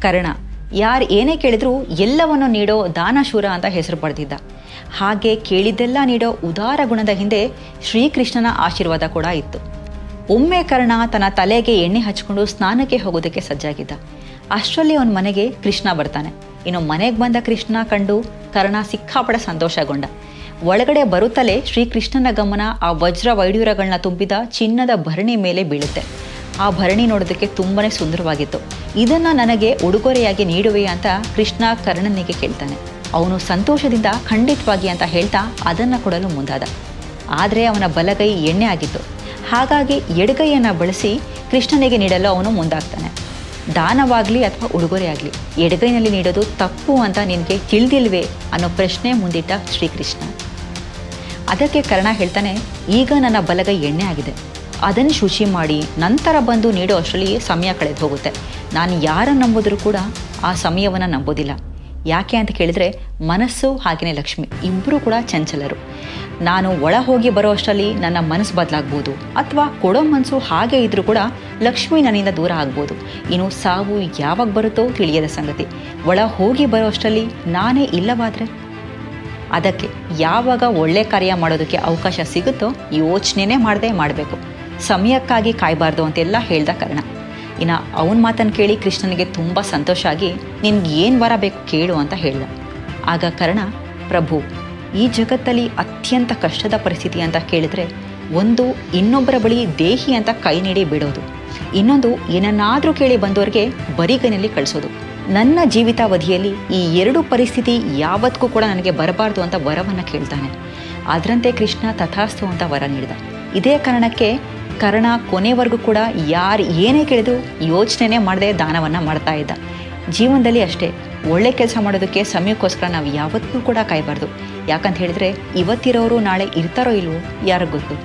ಕರ್ಣ ಯಾರು ಏನೇ ಕೇಳಿದ್ರೂ ಎಲ್ಲವನ್ನು ನೀಡೋ ದಾನಶೂರ ಅಂತ ಹೆಸರು ಪಡೆದಿದ್ದ. ಹಾಗೆ ಕೇಳಿದ್ದೆಲ್ಲ ನೀಡೋ ಉದಾರ ಗುಣದ ಹಿಂದೆ ಶ್ರೀಕೃಷ್ಣನ ಆಶೀರ್ವಾದ ಕೂಡ ಇತ್ತು. ಒಮ್ಮೆ ಕರ್ಣ ತನ್ನ ತಲೆಗೆ ಎಣ್ಣೆ ಹಚ್ಕೊಂಡು ಸ್ನಾನಕ್ಕೆ ಹೋಗೋದಕ್ಕೆ ಸಜ್ಜಾಗಿದ್ದ. ಅಷ್ಟರಲ್ಲಿ ಅವನ ಮನೆಗೆ ಕೃಷ್ಣ ಬರ್ತಾನೆ. ಇನ್ನು ಮನೆಗೆ ಬಂದ ಕೃಷ್ಣ ಕಂಡು ಕರ್ಣ ಸಿಕ್ಕಾಪಡೆ ಸಂತೋಷಗೊಂಡ. ಒಳಗಡೆ ಬರುತ್ತಲೇ ಶ್ರೀಕೃಷ್ಣನ ಗಮನ ಆ ವಜ್ರ ವೈಡೂರ್ಯಗಳನ್ನ ತುಂಬಿದ ಚಿನ್ನದ ಭರಣಿ ಮೇಲೆ ಬೀಳುತ್ತೆ. ಆ ಭರಣಿ ನೋಡೋದಕ್ಕೆ ತುಂಬನೇ ಸುಂದರವಾಗಿತ್ತು. ಇದನ್ನ ನನಗೆ ಉಡುಗೊರೆಯಾಗಿ ನೀಡುವೆ ಅಂತ ಕೃಷ್ಣ ಕರ್ಣನಿಗೆ ಕೇಳ್ತಾನೆ. ಅವನು ಸಂತೋಷದಿಂದ ಖಂಡಿತವಾಗಿ ಅಂತ ಹೇಳ್ತಾ ಅದನ್ನ ಕೊಡಲು ಮುಂದಾದ. ಆದರೆ ಅವನ ಬಲಗೈ ಎಣ್ಣೆ ಆಗಿತ್ತು. ಹಾಗಾಗಿ ಎಡಗೈಯನ್ನು ಬಳಸಿ ಕೃಷ್ಣನಿಗೆ ನೀಡಲು ಅವನು ಮುಂದಾಗ್ತಾನೆ. ದಾನವಾಗಲಿ ಅಥವಾ ಉಡುಗೊರೆ ಆಗಲಿ ಎಡಗೈನಲ್ಲಿ ನೀಡೋದು ತಪ್ಪು ಅಂತ ನಿನಗೆ ತಿಳಿದಿಲ್ವೇ ಅನ್ನೋ ಪ್ರಶ್ನೆ ಮುಂದಿಟ್ಟ ಶ್ರೀಕೃಷ್ಣ. ಅದಕ್ಕೆ ಕರ್ಣ ಹೇಳ್ತಾನೆ, ಈಗ ನನ್ನ ಬಲಗೈ ಎಣ್ಣೆ ಆಗಿದೆ, ಅದನ್ನು ಶುಚಿ ಮಾಡಿ ನಂತರ ಬಂದು ನೀಡೋ ಅಷ್ಟರಲ್ಲಿ ಸಮಯ ಕಳೆದು ಹೋಗುತ್ತೆ. ನಾನು ಯಾರನ್ನು ನಂಬೋದ್ರೂ ಕೂಡ ಆ ಸಮಯವನ್ನು ನಂಬೋದಿಲ್ಲ. ಯಾಕೆ ಅಂತ ಕೇಳಿದರೆ ಮನಸ್ಸು ಹಾಗೆಯೇ ಲಕ್ಷ್ಮಿ ಇಬ್ಬರೂ ಕೂಡ ಚಂಚಲರು. ನಾನು ಒಳ ಹೋಗಿ ಬರೋ ಅಷ್ಟರಲ್ಲಿ ನನ್ನ ಮನಸ್ಸು ಬದಲಾಗ್ಬೋದು, ಅಥವಾ ಕೊಡೋ ಮನಸ್ಸು ಹಾಗೆ ಇದ್ರೂ ಕೂಡ ಲಕ್ಷ್ಮಿ ನನ್ನಿಂದ ದೂರ ಆಗ್ಬೋದು. ಇನ್ನು ಸಾವು ಯಾವಾಗ ಬರುತ್ತೋ ತಿಳಿಯದ ಸಂಗತಿ. ಒಳ ಹೋಗಿ ಬರೋ ಅಷ್ಟರಲ್ಲಿ ನಾನೇ ಇಲ್ಲವಾದರೆ? ಅದಕ್ಕೆ ಯಾವಾಗ ಒಳ್ಳೆ ಕಾರ್ಯ ಮಾಡೋದಕ್ಕೆ ಅವಕಾಶ ಸಿಗುತ್ತೋ ಯೋಚನೆನೇ ಮಾಡದೆ ಮಾಡಬೇಕು. ಸಮಯಕ್ಕಾಗಿ ಕಾಯಬಾರ್ದು ಅಂತೆಲ್ಲ ಹೇಳ್ದ ಕರ್ಣ. ಇನ್ನು ಅವನ ಮಾತನ್ನು ಕೇಳಿ ಕೃಷ್ಣನಿಗೆ ತುಂಬ ಸಂತೋಷ ಆಗಿ, ನಿನ್ಗೆ ಏನು ವರ ಬೇಕು ಕೇಳು ಅಂತ ಹೇಳ್ದ. ಆಗ ಕರ್ಣ, ಪ್ರಭು, ಈ ಜಗತ್ತಲ್ಲಿ ಅತ್ಯಂತ ಕಷ್ಟದ ಪರಿಸ್ಥಿತಿ ಅಂತ ಕೇಳಿದ್ರೆ ಒಂದು ಇನ್ನೊಬ್ಬರ ಬಳಿ ದೇಹಿ ಅಂತ ಕೈ ನೀಡಿ ಬಿಡೋದು, ಇನ್ನೊಂದು ಏನನ್ನಾದರೂ ಕೇಳಿ ಬಂದವರಿಗೆ ಬರಿಗೈನಲ್ಲಿ ಕಳಿಸೋದು. ನನ್ನ ಜೀವಿತಾವಧಿಯಲ್ಲಿ ಈ ಎರಡು ಪರಿಸ್ಥಿತಿ ಯಾವತ್ತೂ ಕೂಡ ನನಗೆ ಬರಬಾರ್ದು ಅಂತ ವರವನ್ನು ಕೇಳ್ತಾನೆ. ಅದರಂತೆ ಕೃಷ್ಣ ತಥಾಸ್ತು ಅಂತ ವರ ನೀಡಿದ. ಇದೇ ಕಾರಣಕ್ಕೆ ಕರ್ಣ ಕೊನೆವರೆಗೂ ಕೂಡ ಯಾರು ಏನೇ ಕೇಳಿದ್ರು ಯೋಚನೆ ಮಾಡದೆ ದಾನವನ್ನು ಮಾಡ್ತಾ ಇದ್ದ. ಜೀವನದಲ್ಲಿ ಅಷ್ಟೇ, ಒಳ್ಳೆ ಕೆಲಸ ಮಾಡೋದಕ್ಕೆ ಸಮಯಕ್ಕೋಸ್ಕರ ನಾವು ಯಾವತ್ತೂ ಕೂಡ ಕಾಯಬಾರ್ದು. ಯಾಕಂತ ಹೇಳಿದ್ರೆ ಇವತ್ತಿರೋರು ನಾಳೆ ಇರ್ತಾರೋ ಇಲ್ವೋ ಯಾರಿಗೂ ಗೊತ್ತು.